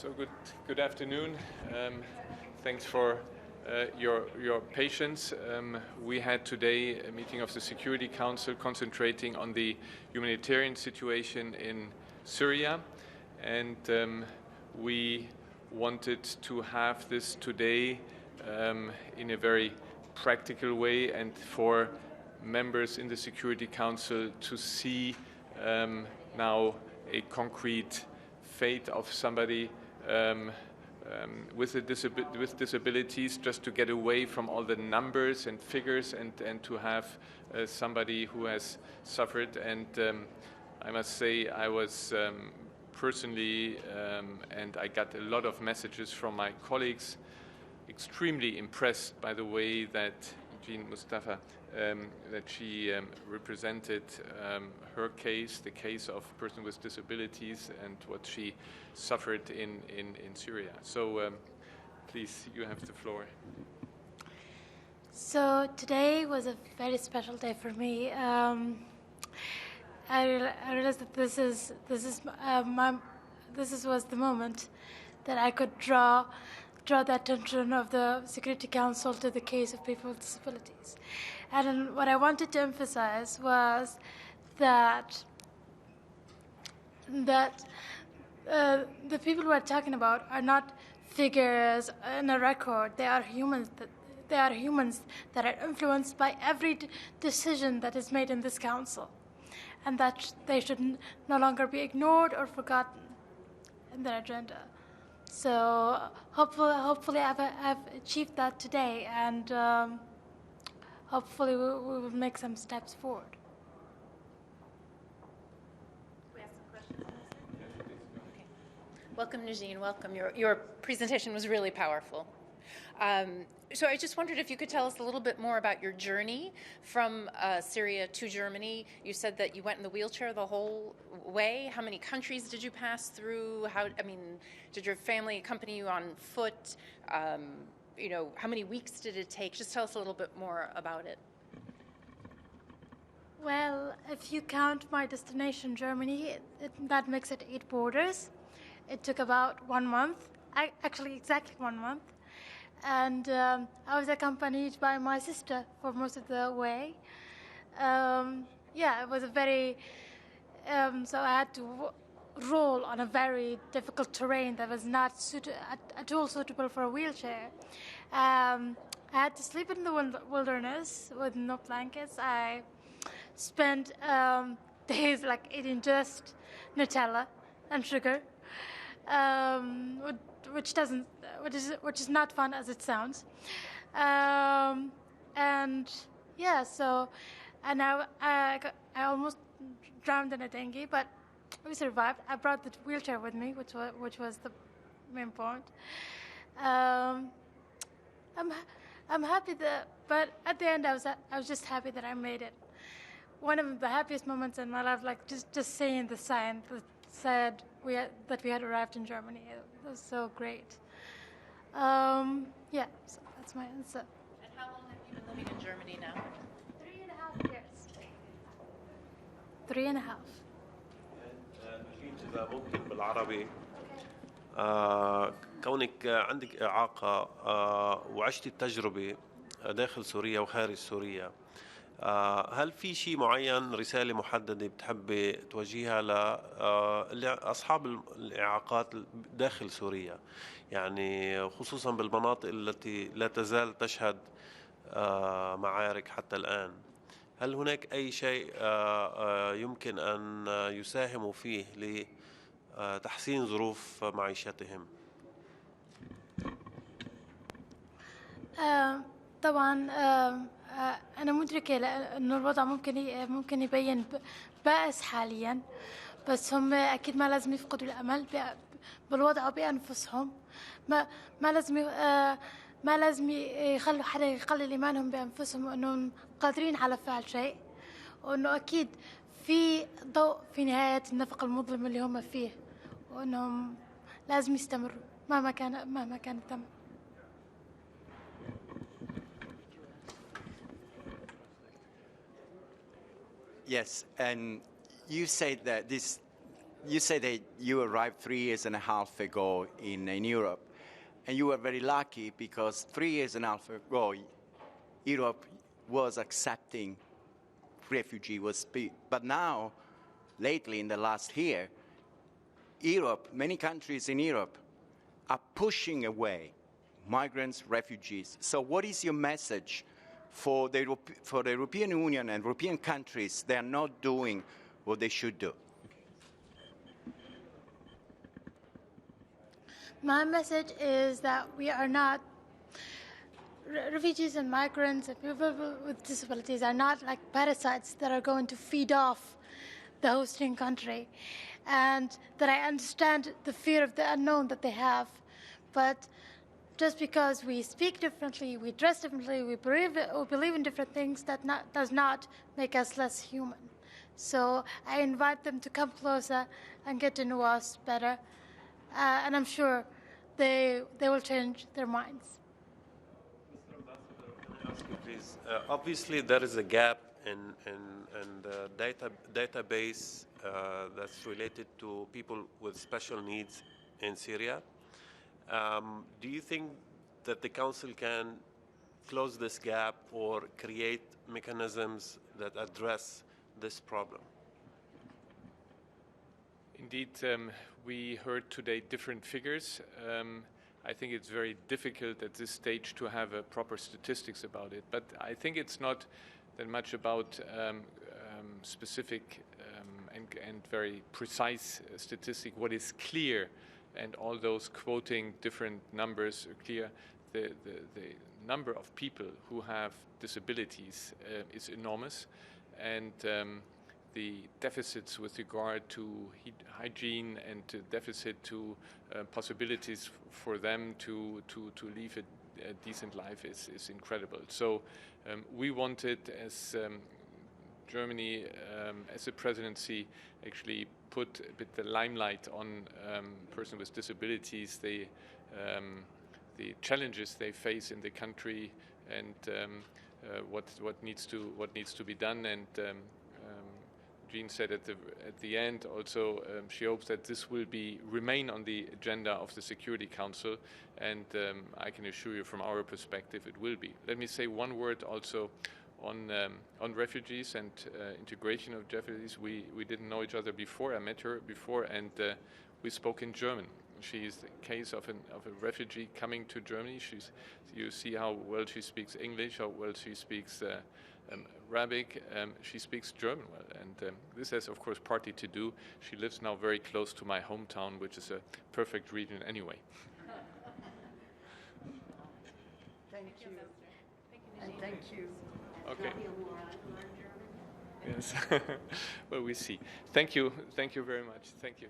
So good afternoon. Thanks for your patience. We had today a meeting of the Security Council concentrating on the humanitarian situation in Syria, and we wanted to have this today in a very practical way, and for members in the Security Council to see now a concrete fate of somebody with disabilities, just to get away from all the numbers and figures and to have somebody who has suffered. And I must say I was personally, and I got a lot of messages from my colleagues, extremely impressed by the way that Nujeen Mustafa, that she represented her case, the case of a person with disabilities, and what she suffered in Syria. So please, you have the floor. So today was a very special day for me. I realized that this was the moment that I could draw the attention of the Security Council to the case of people with disabilities. And what I wanted to emphasize was that the people we're talking about are not figures in a record. They are humans. They are humans that are influenced by every decision that is made in this council, and that they should no longer be ignored or forgotten in their agenda. So hopefully I've achieved that today, and hopefully we will make some steps forward. We have some questions. Okay. Welcome, Nujeen. Welcome. Your presentation was really powerful. So I just wondered if you could tell us a little bit more about your journey from Syria to Germany. You said that you went in the wheelchair the whole way. How many countries did you pass through? Did your family accompany you on foot? How many weeks did it take? Just tell us a little bit more about it. Well, if you count my destination, Germany, that makes it 8 borders. It took about 1 month, actually exactly 1 month. And I was accompanied by my sister for most of the way. It was a very, so I had to roll on a very difficult terrain that was not at all suitable for a wheelchair. I had to sleep in the wilderness with no blankets. I spent days eating just Nutella and sugar, which is not fun as it sounds. I almost drowned in a dinghy, but we survived. I brought the wheelchair with me, which was the main point. I'm happy but at the end I was just happy that I made it. One of the happiest moments in my life, just seeing the sign that said that we had arrived in Germany. It was so great. So that's my answer. And how long have you been living in Germany now? 3.5 years. 3.5. إذا ممكن بالعربي، كونك عندك إعاقة وعشت التجربة داخل سوريا وخارج سوريا، هل في شيء معين، رسالة محددة بتحبي توجهها لأصحاب الإعاقات داخل سوريا، يعني خصوصا بالمناطق التي لا تزال تشهد معارك حتى الآن؟ هل هناك أي شيء يمكن أن يساهموا فيه لتحسين ظروف معيشتهم؟ طبعا أنا مدركة أن الوضع ممكن يبين بائس حاليا، بس هم أكيد ما لازم يفقدوا الأمل بالوضع وبأنفسهم. ما لازم يخلوا حدا يقلل إيمانهم بأنفسهم وأنهم قادرين على فعل شيء، وأنه أكيد في ضوء في نهاية النفق المظلم اللي هم فيه، وأنهم لازم يستمروا مهما كان الثمن. Yes, and you said that this you said that you arrived 3.5 years ago in Europe, and you were very lucky because 3.5 years ago, Europe was accepting refugees. But now, lately in the last year, Europe, many countries in Europe are pushing away migrants, refugees. So what is your message for the European Union and European countries that are not doing what they should do? My message is that we are not, refugees and migrants and people with disabilities are not like parasites that are going to feed off the hosting country. And that I understand the fear of the unknown that they have. But just because we speak differently, we dress differently, we believe in different things, that does not make us less human. So I invite them to come closer and get to know us better. And I'm sure they will change their minds. Mr. Ambassador, can I ask you, please? Obviously, there is a gap in the database that's related to people with special needs in Syria. Do you think that the Council can close this gap or create mechanisms that address this problem? Indeed, we heard today different figures. I think it's very difficult at this stage to have proper statistics about it. But I think it's not that much about specific and very precise statistic. What is clear, and all those quoting different numbers are clear, the number of people who have disabilities is enormous, and the deficits with regard to hygiene and deficit to possibilities for them to live a decent life is incredible. So we wanted, as Germany, as a presidency, actually put a bit the limelight on persons with disabilities, the challenges they face in the country, and what needs to be done. And Jean said at the end also she hopes that this will remain on the agenda of the Security Council, and I can assure you from our perspective it will be. Let me say one word also on refugees and integration of refugees. We didn't know each other before. I met her before, and we spoke in German. She is the case of a refugee coming to Germany. You see how well she speaks English, how well she speaks Arabic. She speaks German well, and this has, of course, partly to do. She lives now very close to my hometown, which is a perfect region anyway. Thank you. And thank you. Okay. Yes. Well, we see. Thank you. Thank you very much. Thank you.